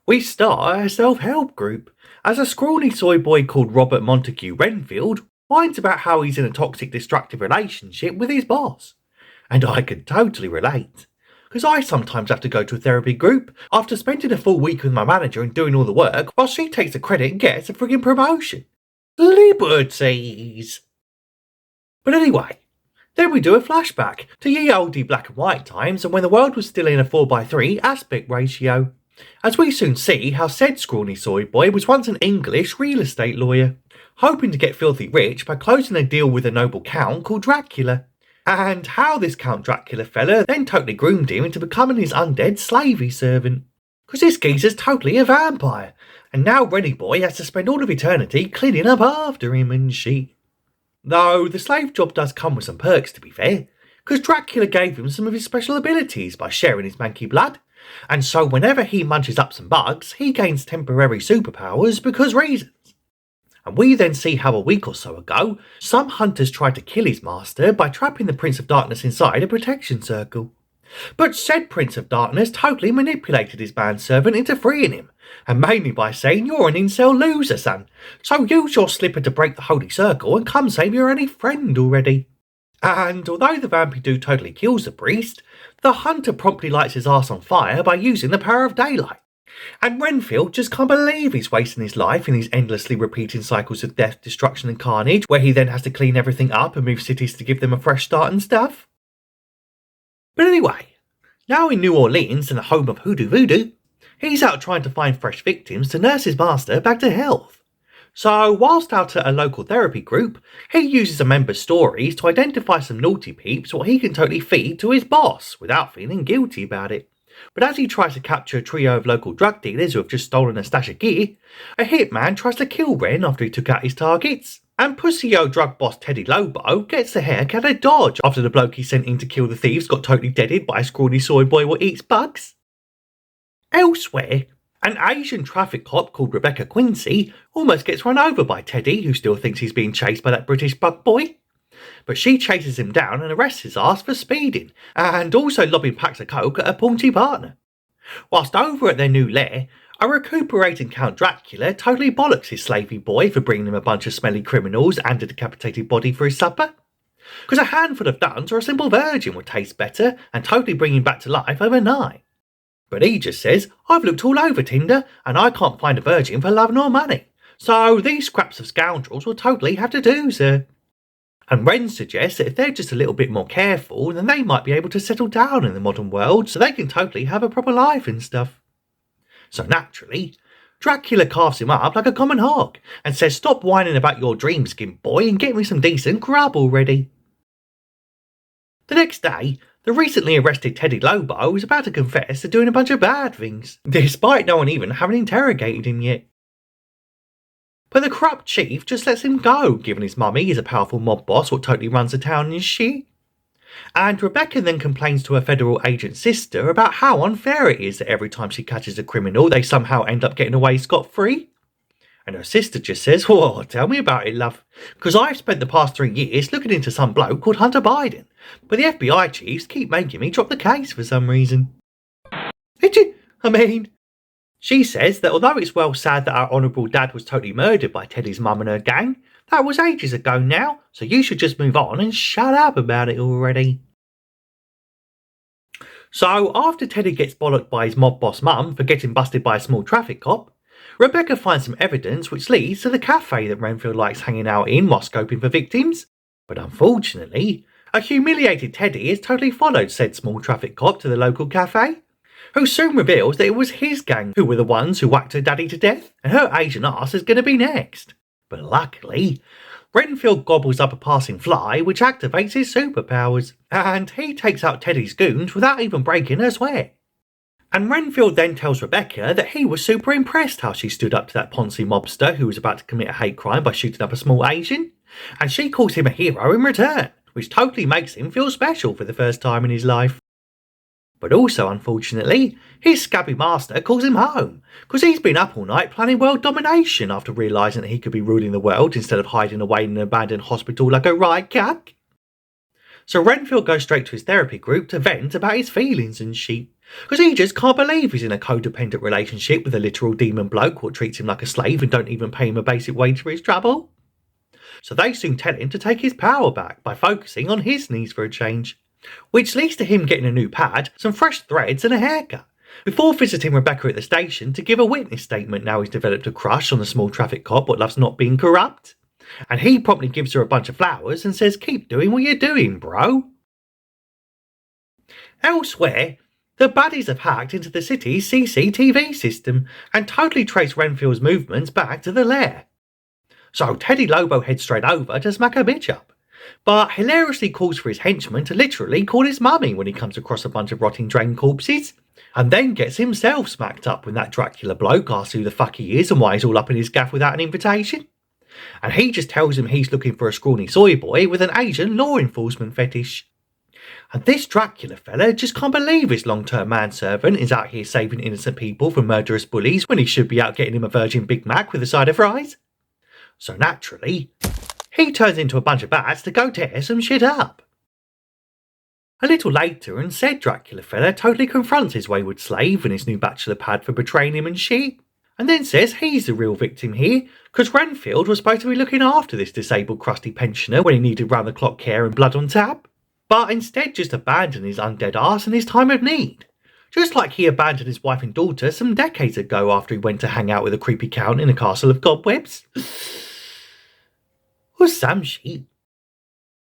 We start a self-help group as a scrawny soy boy called Robert Montague Renfield whines about how he's in a toxic, destructive relationship with his boss. And I can totally relate, because I sometimes have to go to a therapy group after spending a full week with my manager and doing all the work while she takes the credit and gets a friggin' promotion. Liberties! But anyway, then we do a flashback to ye olde black and white times and when the world was still in a 4:3 aspect ratio, as we soon see how said scrawny soy boy was once an English real estate lawyer, hoping to get filthy rich by closing a deal with a noble count called Dracula, and how this Count Dracula fella then totally groomed him into becoming his undead slavey servant. Because this geezer's totally a vampire, and now Rennie boy has to spend all of eternity cleaning up after him and shit. Though the slave job does come with some perks, to be fair, because Dracula gave him some of his special abilities by sharing his manky blood, and so whenever he munches up some bugs, he gains temporary superpowers because reasons. And we then see how a week or so ago, some hunters tried to kill his master by trapping the Prince of Darkness inside a protection circle. But said Prince of Darkness totally manipulated his manservant into freeing him, and mainly by saying you're an incel loser, son, so use your slipper to break the holy circle and come save your only friend already. And although the vampy dude totally kills the priest, the hunter promptly lights his ass on fire by using the power of daylight. And Renfield just can't believe he's wasting his life in these endlessly repeating cycles of death, destruction and carnage, where he then has to clean everything up and move cities to give them a fresh start and stuff. But anyway, now in New Orleans and the home of hoodoo voodoo, he's out trying to find fresh victims to nurse his master back to health. So whilst out at a local therapy group, he uses a member's stories to identify some naughty peeps what he can totally feed to his boss without feeling guilty about it. But as he tries to capture a trio of local drug dealers who have just stolen a stash of gear, a hitman tries to kill Ren after he took out his targets, and pussy-o drug boss Teddy Lobo gets the haircut of dodge after the bloke he sent in to kill the thieves got totally deaded by a scrawny soy boy what eats bugs. Elsewhere, an Asian traffic cop called Rebecca Quincy almost gets run over by Teddy, who still thinks he's being chased by that British bug boy. But she chases him down and arrests his ass for speeding, and also lobbing packs of coke at a paunchy partner. Whilst over at their new lair, a recuperating Count Dracula totally bollocks his slavey boy for bringing him a bunch of smelly criminals and a decapitated body for his supper. Because a handful of duns or a simple virgin would taste better and totally bring him back to life overnight. But he just says, I've looked all over Tinder and I can't find a virgin for love nor money, so these scraps of scoundrels will totally have to do, sir. And Ren suggests that if they're just a little bit more careful, then they might be able to settle down in the modern world so they can totally have a proper life and stuff. So naturally, Dracula carves him up like a common hog and says stop whining about your dream skin boy and get me some decent grub already. The next day, the recently arrested Teddy Lobo is about to confess to doing a bunch of bad things, despite no one even having interrogated him yet. But the corrupt chief just lets him go, given his mummy is a powerful mob boss what totally runs the town and shit. And Rebecca then complains to her federal agent sister about how unfair it is that every time she catches a criminal they somehow end up getting away scot-free. And her sister just says, "Whoa, tell me about it, love, because I've spent the past 3 years looking into some bloke called Hunter Biden, but the FBI chiefs keep making me drop the case for some reason." She says that although it's well sad that our honourable dad was totally murdered by Teddy's mum and her gang, that was ages ago now, so you should just move on and shut up about it already. So after Teddy gets bollocked by his mob boss mum for getting busted by a small traffic cop, Rebecca finds some evidence which leads to the cafe that Renfield likes hanging out in while scoping for victims. But unfortunately, a humiliated Teddy has totally followed said small traffic cop to the local cafe, who soon reveals that it was his gang who were the ones who whacked her daddy to death, and her Asian ass is going to be next. But luckily, Renfield gobbles up a passing fly which activates his superpowers, and he takes out Teddy's goons without even breaking a sweat. And Renfield then tells Rebecca that he was super impressed how she stood up to that Ponzi mobster who was about to commit a hate crime by shooting up a small Asian, and she calls him a hero in return, which totally makes him feel special for the first time in his life. But also, unfortunately, his scabby master calls him home, because he's been up all night planning world domination after realising that he could be ruling the world instead of hiding away in an abandoned hospital like a right cuck. So Renfield goes straight to his therapy group to vent about his feelings and shit. Because he just can't believe he's in a codependent relationship with a literal demon bloke what treats him like a slave and don't even pay him a basic wage for his trouble. So they soon tell him to take his power back by focusing on his needs for a change, which leads to him getting a new pad, some fresh threads and a haircut, before visiting Rebecca at the station to give a witness statement now he's developed a crush on the small traffic cop what loves not being corrupt. And he promptly gives her a bunch of flowers and says, "Keep doing what you're doing, bro." Elsewhere, the baddies have hacked into the city's CCTV system and totally traced Renfield's movements back to the lair. So Teddy Lobo heads straight over to smack a bitch up, but hilariously calls for his henchman to literally call his mummy when he comes across a bunch of rotting drain corpses, and then gets himself smacked up when that Dracula bloke asks who the fuck he is and why he's all up in his gaff without an invitation. And he just tells him he's looking for a scrawny soy boy with an Asian law enforcement fetish. And this Dracula fella just can't believe his long-term manservant is out here saving innocent people from murderous bullies when he should be out getting him a virgin Big Mac with a side of fries. So naturally, he turns into a bunch of bats to go tear some shit up. A little later, and said Dracula fella totally confronts his wayward slave and his new bachelor pad for betraying him and shit, and then says he's the real victim here, because Renfield was supposed to be looking after this disabled crusty pensioner when he needed round-the-clock care and blood on tap, but instead just abandoned his undead arse in his time of need, just like he abandoned his wife and daughter some decades ago after he went to hang out with a creepy count in a castle of cobwebs. Or some shit.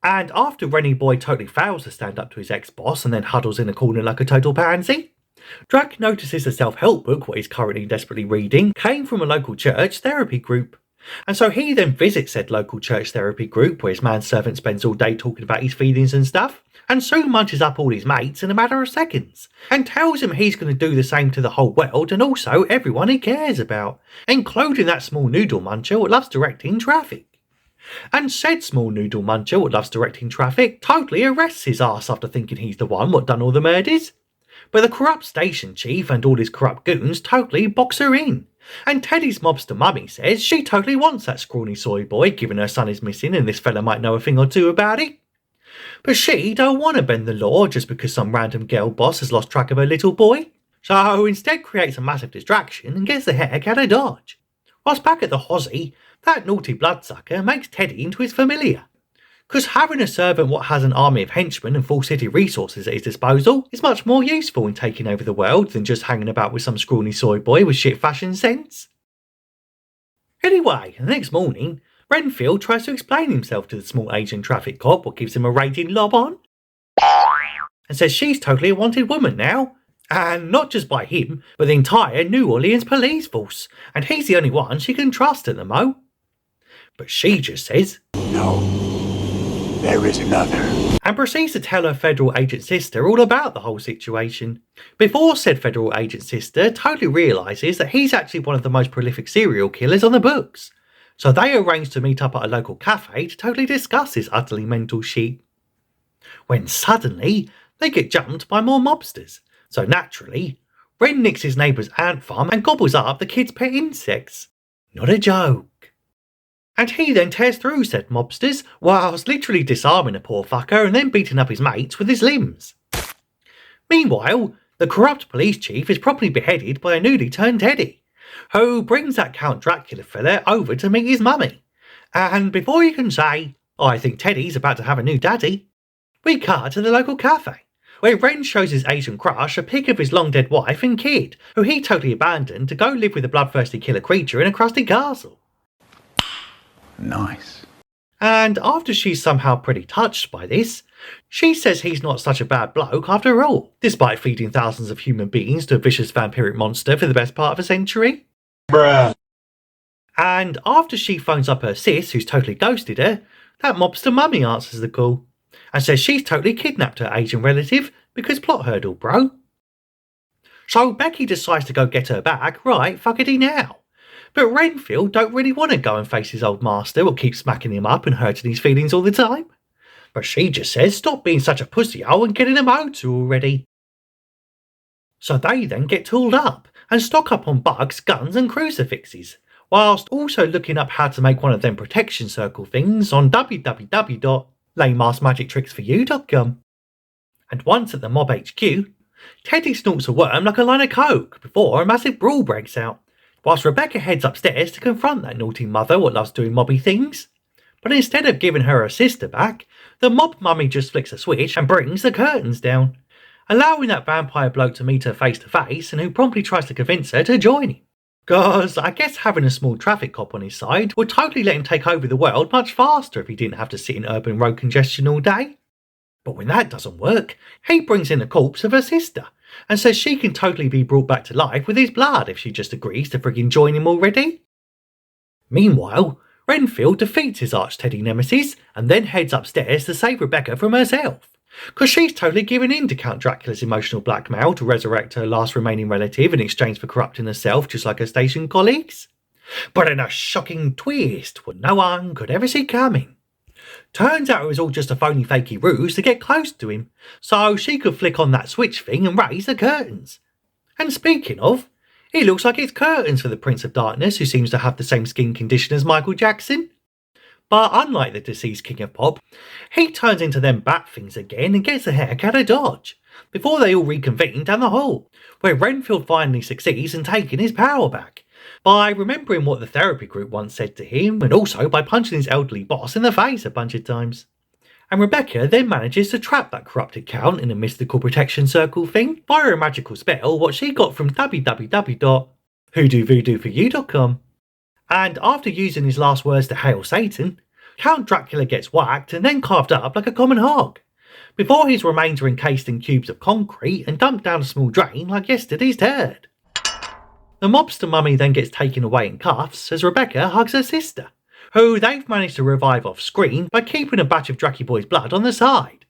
And after Rennie Boy totally fails to stand up to his ex-boss and then huddles in a corner like a total pansy, Drac notices a self-help book what he's currently desperately reading came from a local church therapy group. And so he then visits said local church therapy group where his manservant spends all day talking about his feelings and stuff, and soon munches up all his mates in a matter of seconds, and tells him he's going to do the same to the whole world and also everyone he cares about, including that small noodle muncher what loves directing traffic. And said small noodle muncher what loves directing traffic totally arrests his ass after thinking he's the one what done all the murders. But the corrupt station chief and all his corrupt goons totally box her in. And Teddy's mobster mummy says she totally wants that scrawny soy boy given her son is missing and this fella might know a thing or two about it. But she don't want to bend the law just because some random girl boss has lost track of her little boy. So instead creates a massive distraction and gets the heck out of Dodge. Whilst back at the Hozzy, that naughty bloodsucker makes Teddy into his familiar. Because having a servant what has an army of henchmen and full city resources at his disposal is much more useful in taking over the world than just hanging about with some scrawny soy boy with shit fashion sense. Anyway, the next morning, Renfield tries to explain himself to the small Asian traffic cop what gives him a raging lob on, and says she's totally a wanted woman now, and not just by him, but the entire New Orleans police force, and he's the only one she can trust at the mo. But she just says, "No, there is another," and proceeds to tell her federal agent sister all about the whole situation, before said federal agent sister totally realises that he's actually one of the most prolific serial killers on the books. So they arrange to meet up at a local cafe to totally discuss this utterly mental shit. When suddenly, they get jumped by more mobsters. So naturally, Ren nicks his neighbour's ant farm and gobbles up the kid's pet insects. Not a joke. And he then tears through said mobsters, whilst literally disarming a poor fucker and then beating up his mates with his limbs. Meanwhile, the corrupt police chief is properly beheaded by a newly turned Teddy, who brings that Count Dracula fella over to meet his mummy. And before you can say, "I think Teddy's about to have a new daddy," we cut to the local cafe, where Ren shows his Asian crush a pic of his long-dead wife and kid, who he totally abandoned to go live with a bloodthirsty killer creature in a crusty castle. Nice. And after she's somehow pretty touched by this, she says he's not such a bad bloke after all, despite feeding thousands of human beings to a vicious vampiric monster for the best part of a century. Bruh. And after she phones up her sis, who's totally ghosted her, that mobster mummy answers the call, and says she's totally kidnapped her Asian relative because plot hurdle, bro. So Becky decides to go get her back, right fuckity now. But Renfield don't really want to go and face his old master what keeps smacking him up and hurting his feelings all the time. But she just says stop being such a pussyhole and get in a motor already. So they then get tooled up and stock up on bugs, guns and crucifixes, whilst also looking up how to make one of them protection circle things on www.lamemaskmagictricksforyou.com. And once at the Mob HQ, Teddy snorts a worm like a line of coke before a massive brawl breaks out, whilst Rebecca heads upstairs to confront that naughty mother what loves doing mobby things. But instead of giving her sister back, the mob mummy just flicks a switch and brings the curtains down, allowing that vampire bloke to meet her face to face, and who promptly tries to convince her to join him. Cause I guess having a small traffic cop on his side would totally let him take over the world much faster if he didn't have to sit in urban road congestion all day. But when that doesn't work, he brings in the corpse of her sister and says she can totally be brought back to life with his blood if she just agrees to friggin' join him already. Meanwhile, Renfield defeats his arch-Teddy nemesis and then heads upstairs to save Rebecca from herself, cause she's totally given in to Count Dracula's emotional blackmail to resurrect her last remaining relative in exchange for corrupting herself just like her station colleagues. But in a shocking twist what no one could ever see coming, turns out it was all just a phony fakey ruse to get close to him, so she could flick on that switch thing and raise the curtains. And speaking of, it looks like it's curtains for the Prince of Darkness, who seems to have the same skin condition as Michael Jackson. But unlike the deceased King of Pop, he turns into them bat things again and gets a heck out of Dodge, before they all reconvene down the hall, where Renfield finally succeeds in taking his power back, by remembering what the therapy group once said to him, and also by punching his elderly boss in the face a bunch of times. And Rebecca then manages to trap that corrupted Count in a mystical protection circle thing via a magical spell what she got from www.hoodoovoodooforyou.com. And after using his last words to hail Satan, Count Dracula gets whacked and then carved up like a common hog, before his remains are encased in cubes of concrete and dumped down a small drain like yesterday's turd. The mobster mummy then gets taken away in cuffs as Rebecca hugs her sister, who they've managed to revive off screen by keeping a batch of Dracky Boy's blood on the side.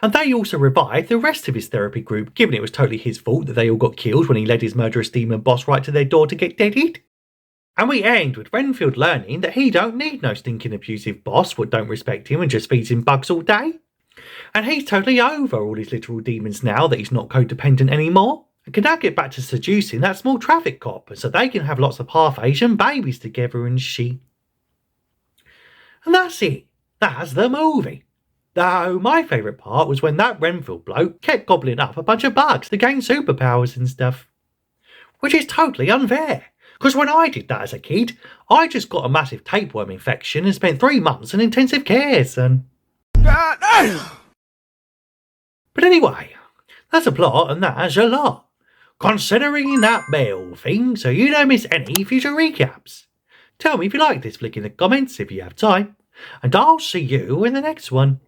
And they also revived the rest of his therapy group, given it was totally his fault that they all got killed when he led his murderous demon boss right to their door to get deaded. And we end with Renfield learning that he don't need no stinking abusive boss what don't respect him and just feeds him bugs all day. And he's totally over all his literal demons now that he's not codependent anymore, and can now get back to seducing that small traffic cop so they can have lots of half-Asian babies together and shit. And that's it. That's the movie. Though my favourite part was when that Renfield bloke kept gobbling up a bunch of bugs to gain superpowers and stuff. Which is totally unfair, because when I did that as a kid, I just got a massive tapeworm infection and spent 3 months in intensive care, son. But anyway, that's a plot and that's a lot, considering that bell thing, so you don't miss any future recaps. Tell me if you like this flick in the comments if you have time, and I'll see you in the next one.